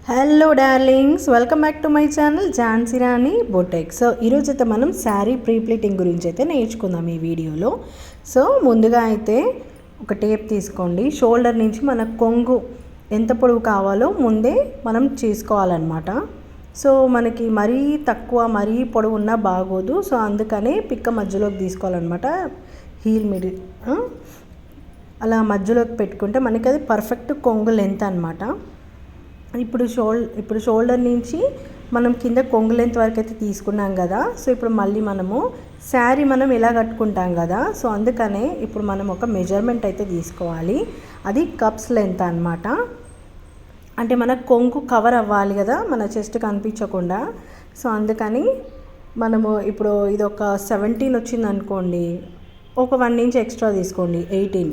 Hello darlings, welcome back to my channel Jhansi Rani boutique. So ఈరోజు అయితే మనం sari prepleating గురించి అయితే నేర్చుకుందాం ఈ వీడియోలో. సో ముందుగా అయితే ఒక టేప్ తీసుకోండి. షోల్డర్ నుంచి మన కొంగు ఎంత పొడవు కావాలో ముందే మనం చేసుకోవాలన్నమాట. సో మనకి మరీ తక్కువ మరీ పొడవు ఉన్నా బాగోదు. సో అందుకనే పిక్క మధ్యలోకి తీసుకోవాలన్నమాట. హీల్ మిడిల్ అలా మధ్యలోకి పెట్టుకుంటే మనకి అది పర్ఫెక్ట్ కొంగు లెంత్ అనమాట. ఇప్పుడు షోల్డర్ నుంచి మనం కింద కొంగు లెంత్ వరకు అయితే తీసుకున్నాం కదా. సో ఇప్పుడు మళ్ళీ మనము శారీ మనం ఎలా కట్టుకుంటాం కదా. సో అందుకనే ఇప్పుడు మనం ఒక మెజర్మెంట్ అయితే తీసుకోవాలి. అది కప్స్ లెంత్ అనమాట. అంటే మన కొంగు కవర్ అవ్వాలి కదా, మన చెస్ట్ కనిపించకుండా. సో అందుకని మనము ఇప్పుడు ఇది ఒక 17 వచ్చింది అనుకోండి, ఒక 1 ఇంచ్ ఎక్స్ట్రా తీసుకోండి, 18.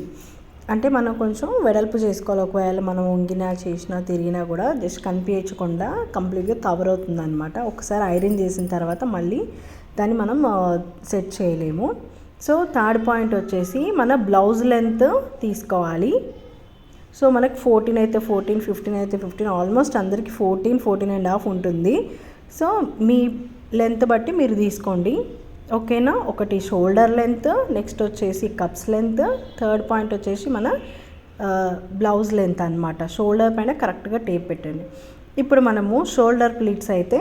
అంటే మనం కొంచెం వెడల్పు చేసుకోవాలి. ఒకవేళ మనం వంగినా చేసినా తిరిగినా కూడా జస్ట్ కనిపించకుండా కంప్లీట్గా కవర్ అవుతుంది అనమాట. ఒకసారి ఐరన్ చేసిన తర్వాత మళ్ళీ దాన్ని మనం సెట్ చేయలేము. సో థర్డ్ పాయింట్ వచ్చేసి మన బ్లౌజ్ లెంత్ తీసుకోవాలి. సో మనకి 14 అయితే 14, 15 అయితే 15, ఆల్మోస్ట్ అందరికీ 14.5 ఉంటుంది. సో మీ లెంత్ బట్టి మీరు తీసుకోండి, ఓకేనా. ఒకటి షోల్డర్ లెంత్, నెక్స్ట్ వచ్చేసి కప్స్ లెంత్, థర్డ్ పాయింట్ వచ్చేసి మన బ్లౌజ్ లెంత్ అనమాట. షోల్డర్ పైన కరెక్ట్గా టేప్ పెట్టండి. ఇప్పుడు మనము షోల్డర్ ప్లీట్స్ అయితే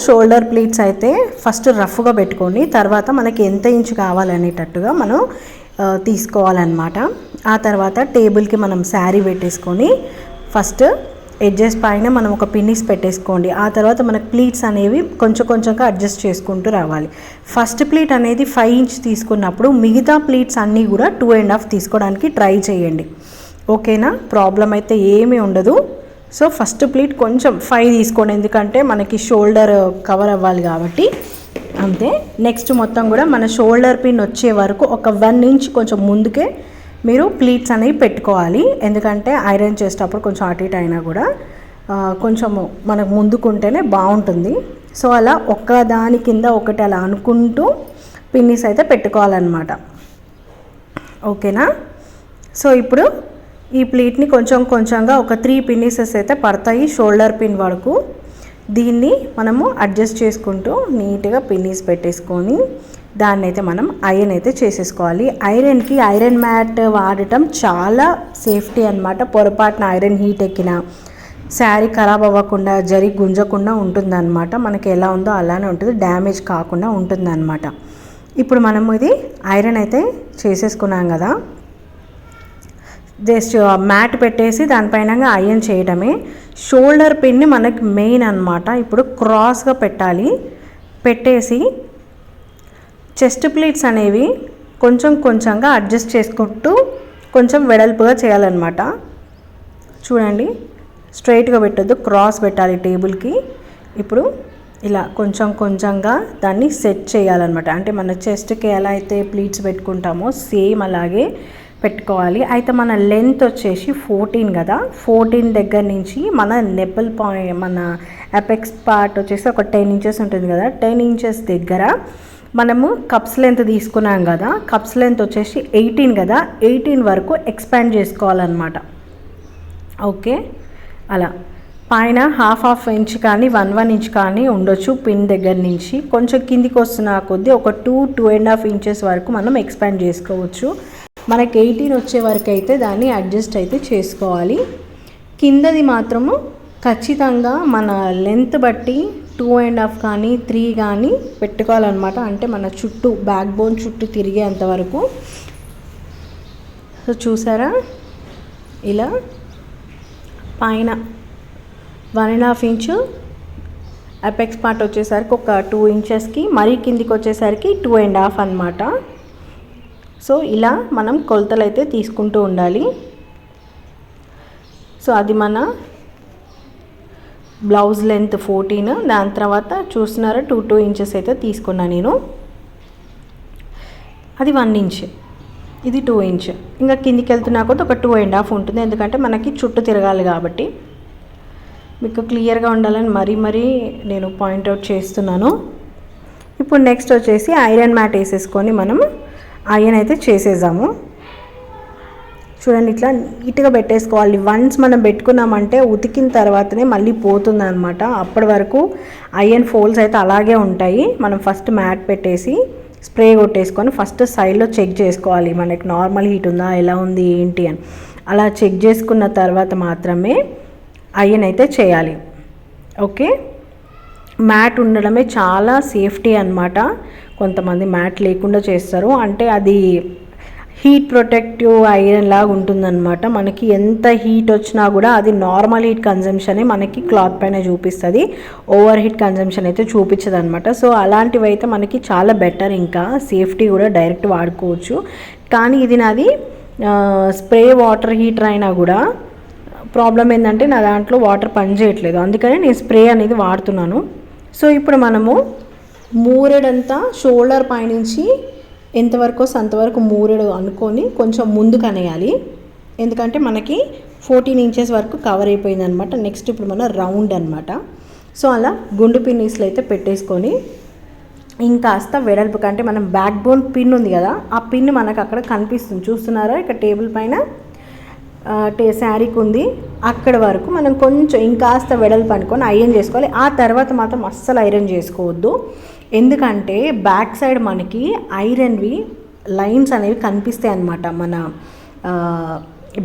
షోల్డర్ ప్లీట్స్ అయితే ఫస్ట్ రఫ్గా పెట్టుకొని తర్వాత మనకి ఎంత ఇంచు కావాలనేటట్టుగా మనం తీసుకోవాలన్నమాట. ఆ తర్వాత టేబుల్కి మనం శారీ పెట్టేసుకొని ఫస్ట్ ఎడ్జెస్ పైన మనం ఒక పిన్నిస్ పెట్టేసుకోండి. ఆ తర్వాత మనకు ప్లీట్స్ అనేవి కొంచెం కొంచెంగా అడ్జస్ట్ చేసుకుంటూ రావాలి. ఫస్ట్ ప్లీట్ అనేది 5 ఇంచ్ తీసుకున్నప్పుడు మిగతా ప్లీట్స్ అన్నీ కూడా 2.5 తీసుకోవడానికి ట్రై చేయండి, ఓకేనా. ప్రాబ్లం అయితే ఏమీ ఉండదు. సో ఫస్ట్ ప్లీట్ కొంచెం 5 తీసుకోండి, ఎందుకంటే మనకి షోల్డర్ కవర్ అవ్వాలి కాబట్టి, అంతే. నెక్స్ట్ మొత్తం కూడా మన షోల్డర్ పిన్ వచ్చే వరకు ఒక 1 ఇంచ్ కొంచెం ముందుకే మీరు ప్లీట్స్ అనేవి పెట్టుకోవాలి. ఎందుకంటే ఐరన్ చేసేటప్పుడు కొంచెం అటు ఇటు అయినా కూడా కొంచెము మనకు ముందుకుంటేనే బాగుంటుంది. సో అలా ఒక్క దాని కింద ఒకటి అలా అనుకుంటూ పిన్నిస్ అయితే పెట్టుకోవాలన్నమాట, ఓకేనా. సో ఇప్పుడు ఈ ప్లీట్ని కొంచెం కొంచెంగా ఒక 3 పిన్నిసెస్ అయితే పడతాయి షోల్డర్ పిన్ వరకు. దీన్ని మనము అడ్జస్ట్ చేసుకుంటూ నీట్గా పిన్నిస్ పెట్టేసుకొని దాన్ని అయితే మనం ఐరన్ అయితే చేసేసుకోవాలి. ఐరన్కి ఐరన్ మ్యాట్ వాడటం చాలా సేఫ్టీ అనమాట. పొరపాటున ఐరన్ హీట్ ఎక్కిన శారీ ఖరాబ్ అవ్వకుండా జరి గుంజకుండా ఉంటుందన్నమాట. మనకి ఎలా ఉందో అలానే ఉంటుంది, డ్యామేజ్ కాకుండా ఉంటుందన్నమాట. ఇప్పుడు మనము ఇది ఐరన్ అయితే చేసేసుకున్నాం కదా, జస్ట్ మ్యాట్ పెట్టేసి దానిపైన ఐరన్ చేయడమే. షోల్డర్ పిన్ని మనకి మెయిన్ అనమాట. ఇప్పుడు క్రాస్గా పెట్టాలి. పెట్టేసి చెస్ట్ ప్లీట్స్ అనేవి కొంచెం కొంచెంగా అడ్జస్ట్ చేసుకుంటూ కొంచెం వెడల్పుగా చేయాలన్నమాట. చూడండి, స్ట్రైట్గా పెట్టొద్దు, క్రాస్ పెట్టాలి టేబుల్కి. ఇప్పుడు ఇలా కొంచెం కొంచెంగా దాన్ని సెట్ చేయాలన్నమాట. అంటే మన చెస్ట్కి ఎలా అయితే ప్లీట్స్ పెట్టుకుంటామో సేమ్ అలాగే పెట్టుకోవాలి. అయితే మన లెంత్ వచ్చేసి 14 కదా. 14 దగ్గర నుంచి మన నెప్పల్ పాయింట్, మన అపెక్స్ పార్ట్ వచ్చేసి ఒక 10 ఇంచెస్ ఉంటుంది కదా. 10 ఇంచెస్ దగ్గర మనము కప్స్ లెంత్ తీసుకున్నాం కదా. కప్స్ లెంత్ వచ్చేసి 18 కదా. 18 వరకు ఎక్స్పాండ్ చేసుకోవాలన్నమాట, ఓకే. అలా పైన హాఫ్ ఇంచ్ కానీ 1 ఇంచ్ కానీ ఉండొచ్చు. పిన్ దగ్గర నుంచి కొంచెం కిందికి వస్తున్న కొద్దీ ఒక 2.5 ఇంచెస్ వరకు మనం ఎక్స్పాండ్ చేసుకోవచ్చు. మనకి 18 వచ్చే వరకు అయితే దాన్ని అడ్జస్ట్ అయితే చేసుకోవాలి. కిందది మాత్రము ఖచ్చితంగా మన లెంత్ బట్టి 2.5 కానీ 3 కానీ పెట్టుకోవాలన్నమాట. అంటే మన చుట్టూ బ్యాక్ బోన్ చుట్టూ తిరిగేంత వరకు. సో చూసారా, ఇలా పైన 1.5 ఇంచు అపెక్స్ పార్ట్ వచ్చేసరికి ఒక 2 ఇంచెస్కి, మరీ కిందికి వచ్చేసరికి 2.5 అన్నమాట. సో ఇలా మనం కొలతలు అయితే తీసుకుంటూ ఉండాలి. సో అది మన బ్లౌజ్ లెంత్ 14. దాని తర్వాత చూస్తున్నారా 2 ఇంచెస్ అయితే తీసుకున్నా నేను. అది 1 ఇంచ్. ఇది 2 ఇంచ్. ఇంకా కిందికి వెళ్తున్నా కొద్ది ఒక 2.5 ఉంటుంది, ఎందుకంటే మనకి చుట్టూ తిరగాలి కాబట్టి. మీకు క్లియర్గా ఉండాలని మరీ నేను పాయింట్అవుట్ చేస్తున్నాను. ఇప్పుడు నెక్స్ట్ వచ్చేసి ఐరన్ మ్యాట్ వేసేసుకొని మనం ఐరన్ అయితే చేసేద్దాము. చూడండి, ఇట్లా నీట్గా పెట్టేసుకోవాలి. వన్స్ మనం పెట్టుకున్నామంటే ఉతికిన తర్వాతనే మళ్ళీ పోతుంది అనమాట. అప్పటి వరకు ఐరన్ ఫోల్డ్స్ అయితే అలాగే ఉంటాయి. మనం ఫస్ట్ మ్యాట్ పెట్టేసి స్ప్రే కొట్టేసుకొని ఫస్ట్ సైడ్లో చెక్ చేసుకోవాలి, మనకి నార్మల్ హీట్ ఉందా, ఎలా ఉంది ఏంటి అని. అలా చెక్ చేసుకున్న తర్వాత మాత్రమే ఐరన్ అయితే చేయాలి. ఓకే, మ్యాట్ ఉండడమే చాలా సేఫ్టీ అన్నమాట. కొంతమంది మ్యాట్ లేకుండా చేస్తారు, అంటే అది హీట్ ప్రొటెక్టివ్ ఐరన్ లాగా ఉంటుందన్నమాట. మనకి ఎంత హీట్ వచ్చినా కూడా అది నార్మల్ హీట్ కన్జంప్షనే మనకి క్లాత్ పైన చూపిస్తుంది, ఓవర్ హీట్ కన్జంప్షన్ అయితే చూపించదు అనమాట. సో అలాంటివి అయితే మనకి చాలా బెటర్, ఇంకా సేఫ్టీ కూడా డైరెక్ట్ వాడుకోవచ్చు. కానీ ఇది నాది స్ప్రే వాటర్ హీటర్ అయినా కూడా ప్రాబ్లం ఏంటంటే నా దాంట్లో వాటర్ పని చేయట్లేదు, అందుకని నేను స్ప్రే అనేది వాడుతున్నాను. సో ఇప్పుడు మనము మూరెడంతా షోల్డర్ పైనుంచి ఎంతవరకు అంతవరకు మూరెడు అనుకొని కొంచెం ముందుకు అనేయాలి, ఎందుకంటే మనకి 14 ఇంచెస్ వరకు కవర్ అయిపోయింది అనమాట. నెక్స్ట్ ఇప్పుడు మన రౌండ్ అనమాట. సో అలా గుండు పిన్నీస్లు అయితే పెట్టేసుకొని ఇంకాస్త వెడల్పు కంటే మనం బ్యాక్ బోన్ పిన్ ఉంది కదా, ఆ పిన్ మనకు అక్కడ కనిపిస్తుంది, చూస్తున్నారా ఇక్కడ టేబుల్ పైన శారీకి ఉంది, అక్కడ వరకు మనం కొంచెం ఇంకాస్త వెడల్పు అనుకొని ఐరన్ చేసుకోవాలి. ఆ తర్వాత మాత్రం అస్సలు ఐరన్ చేసుకోవద్దు, ఎందుకంటే బ్యాక్ సైడ్ మనకి ఐరన్వి లైన్స్ అనేవి కనిపిస్తాయి అన్నమాట మన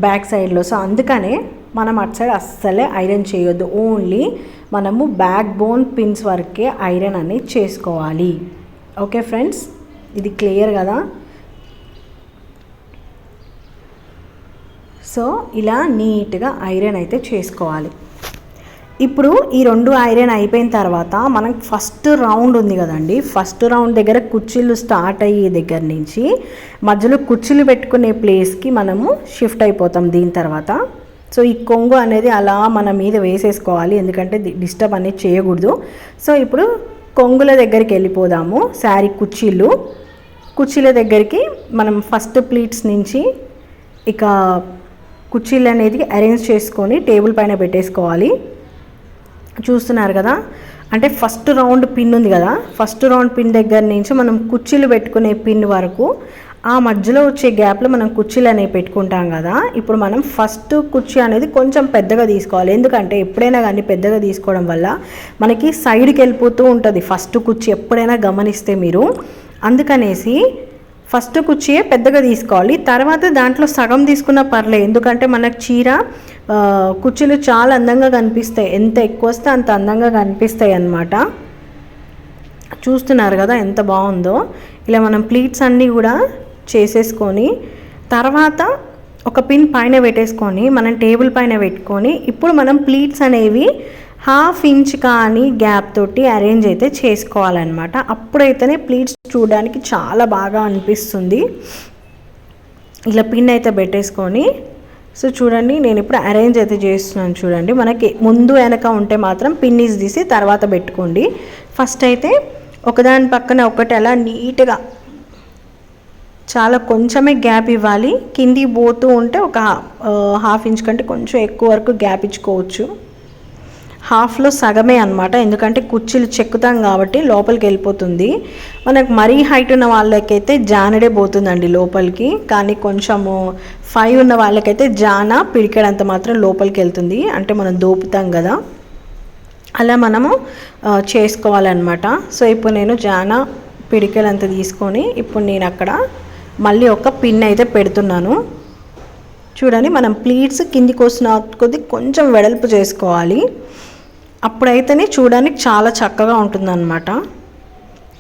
బ్యాక్ సైడ్లో. సో అందుకనే మనం అటు సైడ్ అస్సలే ఐరన్ చేయొద్దు, ఓన్లీ మనము బ్యాక్ బోన్ పిన్స్ వరకే ఐరన్ అనేది చేసుకోవాలి. ఓకే ఫ్రెండ్స్, ఇది క్లియర్ కదా. సో ఇలా నీట్గా ఐరన్ అయితే చేసుకోవాలి. ఇప్పుడు ఈ 2 ఐరన్ అయిపోయిన తర్వాత మనం ఫస్ట్ రౌండ్ ఉంది కదండి, ఫస్ట్ రౌండ్ దగ్గర కుర్చీలు స్టార్ట్ అయ్యే దగ్గర నుంచి మధ్యలో కుర్చీలు పెట్టుకునే ప్లేస్కి మనము షిఫ్ట్ అయిపోతాం దీని తర్వాత. సో ఈ కొంగు అనేది అలా మన మీద వేసేసుకోవాలి, ఎందుకంటే డిస్టర్బ్ అనేది చేయకూడదు. సో ఇప్పుడు కొంగుల దగ్గరికి వెళ్ళిపోదాము. శారీ కుర్చీల దగ్గరికి మనం ఫస్ట్ ప్లీట్స్ నుంచి ఇక కుర్చీలు అనేది అరేంజ్ చేసుకొని టేబుల్ పైన పెట్టేసుకోవాలి. చూస్తున్నారు కదా, అంటే ఫస్ట్ రౌండ్ పిన్ ఉంది కదా, ఫస్ట్ రౌండ్ పిన్ దగ్గర నుంచి మనం కుర్చీలు పెట్టుకునే పిన్ వరకు ఆ మధ్యలో వచ్చే గ్యాప్లో మనం కుర్చీలు అనేవి పెట్టుకుంటాం కదా. ఇప్పుడు మనం ఫస్ట్ కుర్చీ అనేది కొంచెం పెద్దగా తీసుకోవాలి, ఎందుకంటే ఎప్పుడైనా కానీ పెద్దగా తీసుకోవడం వల్ల మనకి సైడ్కి వెళ్ళిపోతూ ఉంటుంది ఫస్ట్ కుర్చీ, ఎప్పుడైనా గమనిస్తే మీరు. అందుకనేసి ఫస్ట్ కుర్చీయే పెద్దగా తీసుకోవాలి, తర్వాత దాంట్లో సగం తీసుకున్నా పర్లేదు, ఎందుకంటే మనకు చీర కుర్చీలు చాలా అందంగా కనిపిస్తాయి, ఎంత ఎక్కువ వస్తే అంత అందంగా కనిపిస్తాయి అన్నమాట. చూస్తున్నారు కదా ఎంత బాగుందో. ఇలా మనం ప్లీట్స్ అన్నీ కూడా చేసేసుకొని తర్వాత ఒక పిన్ పైన పెట్టేసుకొని మనం టేబుల్ పైన పెట్టుకొని ఇప్పుడు మనం ప్లీట్స్ అనేవి 1/2 ఇంచ్ కానీ గ్యాప్ తోటి అరేంజ్ అయితే చేసుకోవాలన్నమాట. అప్పుడైతేనే ప్లీట్స్ చూడడానికి చాలా బాగా అనిపిస్తుంది. ఇలా పిన్ అయితే పెట్టేసుకొని సో చూడండి నేను ఇప్పుడు అరేంజ్ అయితే చేస్తున్నాను. చూడండి, మనకి ముందు వెనక ఉంటే మాత్రం పిన్నీస్ తీసి తర్వాత పెట్టుకోండి. ఫస్ట్ అయితే ఒకదాని పక్కన ఒకటి అలా నీట్గా చాలా కొంచెమే గ్యాప్ ఇవ్వాలి, కింది పోతూ ఉంటే ఒక 1/2 ఇంచ్ కంటే కొంచెం ఎక్కువ వరకు గ్యాప్ ఇచ్చుకోవచ్చు. హాఫ్లో సగమే అనమాట, ఎందుకంటే కుర్చీలు చెక్కుతాం కాబట్టి లోపలికి వెళ్ళిపోతుంది. మనకు మరీ హైట్ ఉన్న వాళ్ళకైతే జానడే పోతుందండి లోపలికి, కానీ కొంచెము 5 ఉన్న వాళ్ళకైతే జాన పిడికెడంత మాత్రం లోపలికి వెళ్తుంది, అంటే మనం దోపుతాం కదా, అలా మనము చేసుకోవాలన్నమాట. సో ఇప్పుడు నేను జాన పిడికెలంత తీసుకొని ఇప్పుడు నేను అక్కడ మళ్ళీ ఒక పిన్ అయితే పెడుతున్నాను. చూడండి, మనం ప్లీట్స్ కిందికి వస్తున్న కొద్ది కొంచెం వెడల్పు చేసుకోవాలి, అప్పుడైతేనే చూడడానికి చాలా చక్కగా ఉంటుందన్నమాట.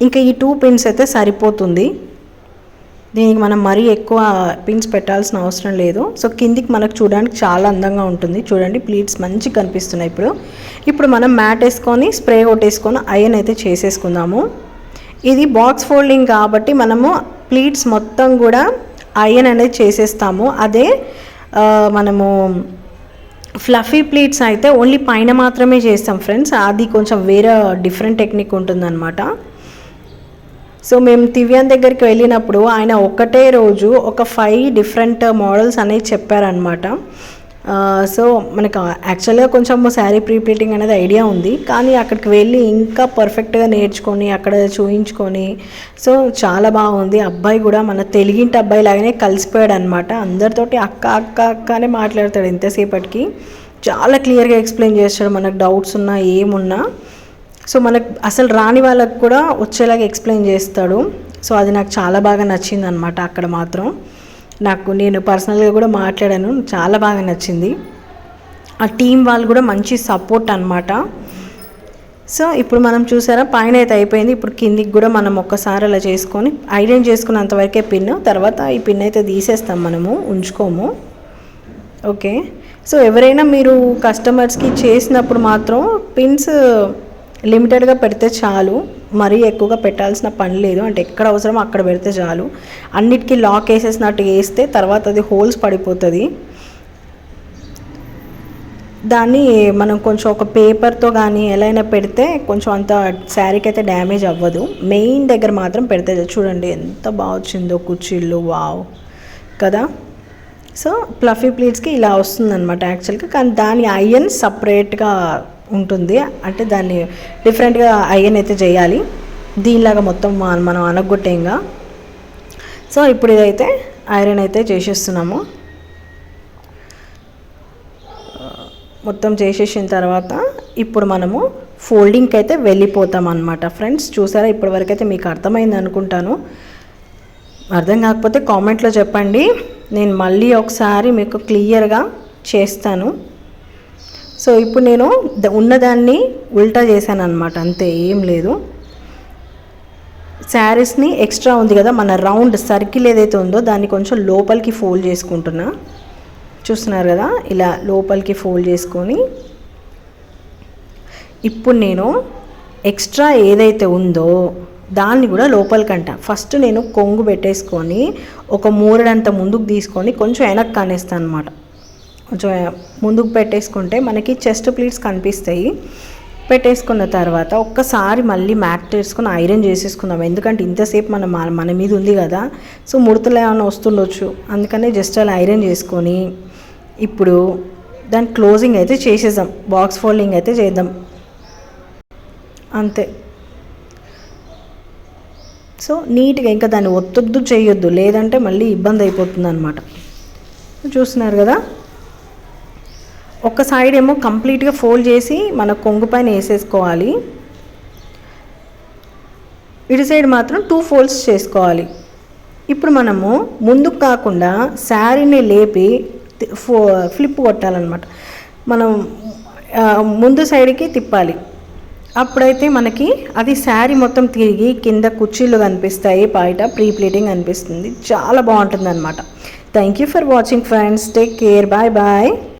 ఇంకా ఈ 2 పిన్స్ అయితే సరిపోతుంది, దీనికి మనం మరీ ఎక్కువ పిన్స్ పెట్టాల్సిన అవసరం లేదు. సో కిందికి మనకు చూడడానికి చాలా అందంగా ఉంటుంది. చూడండి, ప్లీట్స్ మంచిగా కనిపిస్తున్నాయి. ఇప్పుడు మనం మ్యాట్ వేసుకొని స్ప్రే కొట్టేసుకొని ఐరన్ అయితే చేసేసుకుందాము. ఇది బాక్స్ ఫోల్డింగ్ కాబట్టి మనము ప్లీట్స్ మొత్తం కూడా ఐరన్ అనేది చేసేస్తాము. అదే మనము ఫ్లఫీ ప్లీట్స్ అయితే ఓన్లీ పైన మాత్రమే చేస్తాం ఫ్రెండ్స్, అది కొంచెం వేరే డిఫరెంట్ టెక్నిక్ ఉంటుందన్నమాట. సో మేము తివ్యాన్ దగ్గరికి వెళ్ళినప్పుడు ఆయన ఒకటే రోజు ఒక 5 డిఫరెంట్ మోడల్స్ అనేవి చెప్పారనమాట. సో మనకు యాక్చువల్గా కొంచెం శారీ ప్రీప్లీటింగ్ అనేది ఐడియా ఉంది, కానీ అక్కడికి వెళ్ళి ఇంకా పర్ఫెక్ట్గా నేర్చుకొని అక్కడ చూయించుకొని సో చాలా బాగుంది. అబ్బాయి కూడా మన తెలుగింటి అబ్బాయి లాగానే కలిసిపోయాడు అనమాట. అందరితోటి అక్క అక్క అక్క అనే మాట్లాడతాడు ఎంతసేపటికి. చాలా క్లియర్గా ఎక్స్ప్లెయిన్ చేస్తాడు, మనకు డౌట్స్ ఉన్నా ఏమున్నా. సో మనకు అసలు రాని వాళ్ళకు కూడా వచ్చేలాగా ఎక్స్ప్లెయిన్ చేస్తాడు. సో అది నాకు చాలా బాగా నచ్చింది అనమాట. అక్కడ మాత్రం నేను పర్సనల్గా కూడా మాట్లాడాను, చాలా బాగా నచ్చింది. ఆ టీం వాళ్ళు కూడా మంచి సపోర్ట్ అనమాట. సో ఇప్పుడు మనం చూసారా పైన అయితే అయిపోయింది. ఇప్పుడు కిందికి కూడా మనం ఒక్కసారి అలా చేసుకొని ఐరన్ చేసుకున్నంతవరకే పిన్, తర్వాత ఈ పిన్ అయితే తీసేస్తాం, మనము ఉంచుకోము. ఓకే. సో ఎవరైనా మీరు కస్టమర్స్కి చేసినప్పుడు మాత్రం పిన్స్ లిమిటెడ్గా పెడితే చాలు, మరీ ఎక్కువగా పెట్టాల్సిన పని లేదు. అంటే ఎక్కడ అవసరమో అక్కడ పెడితే చాలు. అన్నిటికీ లాక్ వేసేసినట్టు వేస్తే తర్వాత అది హోల్స్ పడిపోతుంది. దాన్ని మనం కొంచెం ఒక పేపర్తో కానీ ఎలా అయినా పెడితే కొంచెం అంత శారీకి అయితే డ్యామేజ్ అవ్వదు. మెయిన్ దగ్గర మాత్రం పెడితే చూడండి ఎంత బాగా వచ్చిందో కుర్చీలు, వావ్ కదా. సో ప్లఫీ ప్లీట్స్కి ఇలా వస్తుందన్నమాట యాక్చువల్గా, కానీ దాని ఐరన్ సపరేట్గా ఉంటుంది. అంటే దాన్ని డిఫరెంట్గా ఐరన్ అయితే చేయాలి, దీనిలాగా మొత్తం మనం అనగొట్టేంగా. సో ఇప్పుడు ఇదైతే ఐరన్ అయితే చేసేస్తున్నాము. మొత్తం చేసేసిన తర్వాత ఇప్పుడు మనము ఫోల్డింగ్కి అయితే వెళ్ళిపోతాం అన్నమాట. ఫ్రెండ్స్ చూసారా, ఇప్పటివరకు అయితే మీకు అర్థమైంది అనుకుంటాను. అర్థం కాకపోతే కామెంట్లో చెప్పండి, నేను మళ్ళీ ఒకసారి మీకు క్లియర్గా చేస్తాను. సో ఇప్పుడు నేను ఉన్నదాన్ని ఉల్టా చేశాను అనమాట, అంతే, ఏం లేదు. శారీస్ని ఎక్స్ట్రా ఉంది కదా మన రౌండ్ సర్కిల్ ఏదైతే ఉందో దాన్ని కొంచెం లోపలికి ఫోల్డ్ చేసుకుంటున్నా. చూస్తున్నారు కదా, ఇలా లోపలికి ఫోల్డ్ చేసుకొని ఇప్పుడు నేను ఎక్స్ట్రా ఏదైతే ఉందో దాన్ని కూడా లోపలికంట ఫస్ట్ నేను కొంగు పెట్టేసుకొని ఒక మూరడంత ముందుకు తీసుకొని కొంచెం వెనక్కి కానేస్తాను అనమాట. కొంచెం ముందుకు పెట్టేసుకుంటే మనకి చెస్ట్ ప్లీట్స్ కనిపిస్తాయి. పెట్టేసుకున్న తర్వాత ఒక్కసారి మళ్ళీ మ్యాట్ చేసుకొని ఐరన్ చేసేసుకుందాం, ఎందుకంటే ఇంతసేపు మన మీద ఉంది కదా, సో ముడతలు ఏమైనా వస్తుండొచ్చు, అందుకనే జస్ట్ అలా ఐరన్ చేసుకొని ఇప్పుడు దాని క్లోజింగ్ అయితే చేసేద్దాం, బాక్స్ ఫోల్డింగ్ అయితే చేద్దాం అంతే. సో నీట్గా ఇంకా దాన్ని ఒత్తొద్దు చేయొద్దు, లేదంటే మళ్ళీ ఇబ్బంది అయిపోతుంది అనమాట. చూస్తున్నారు కదా, ఒక సైడ్ ఏమో కంప్లీట్గా ఫోల్డ్ చేసి మన కొంగు పైన వేసేసుకోవాలి, ఇటు సైడ్ మాత్రం 2 ఫోల్డ్స్ చేసుకోవాలి. ఇప్పుడు మనము ముందుకు కాకుండా శారీని లేపి ఫ్లిప్ కొట్టాలన్నమాట. మనం ముందు సైడ్కి తిప్పాలి, అప్పుడైతే మనకి అది శారీ మొత్తం తిరిగి కింద కుర్చీలు కనిపిస్తాయి, బయట ప్రీ ప్లీటింగ్ అనిపిస్తుంది, చాలా బాగుంటుంది అనమాట. Thank you for watching friends, take care, bye bye.